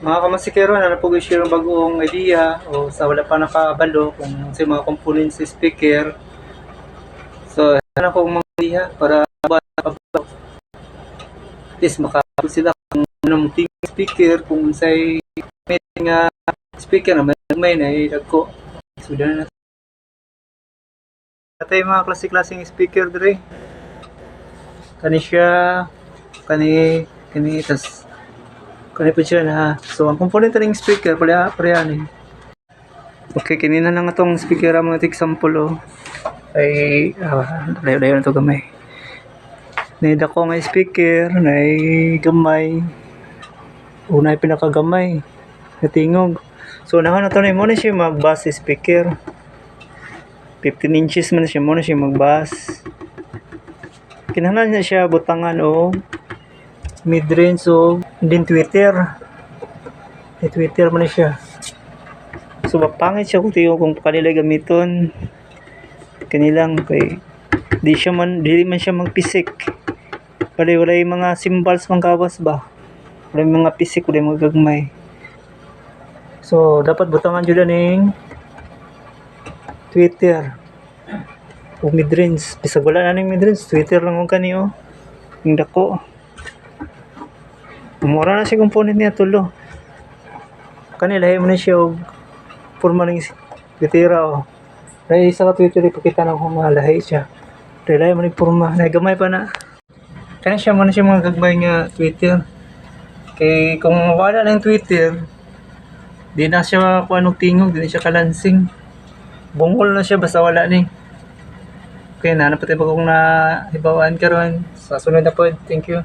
Mga kamasikero na napag-share ng bagong idea o sa wala pa nakabalo kung sa mga components sa speaker. So, ano ko mga idea para at least makapag sila kung anong ting speaker kung say may nga speaker na may na ko. So, na natay mga klase-klaseng speaker dire. Kani siya kani tas kani po siya na so ang component ng speaker pala ni. Okay, kinina lang atong speaker ang mga example ay layo-layo na to gamay. Need ako nga speaker na gamay. Unay pinakagamay na tingog. So nahan na to na mo na siya mag-bass speaker. 15 inches man siya mo na siya mag-bass. Kinahanglan na siya butangan o mid-range o din tweeter. Tweeter man siya. So mapangit siya kung kanila gamiton. Kanilang kay di man siya magpisik. Wala yung mga cymbals mang kawas ba. Wala yung mga pisik, wala yung mga gagmay. So dapat butangan jud ning tweeter o mid-range. Bisag wala na ning mid-range, tweeter lang kung kaniyo. Yung dako. Mura na siya component niya tulo. Kanila mo na siya og forma ng tweetera o. Dahil isa ka tweeter ipakita na kung malahay siya. Dahil mo ng forma. Nagamay pa na. Kaya siya mo na siya mga gagmay nga tweeter. Kay kung wala ng tweeter, di na siya kung anong tingog, di na siya kalansing. Bungol na siya basta wala ni. Okay, naanapat tayo kung na hibawaan karon sa sunod na pod. Thank you.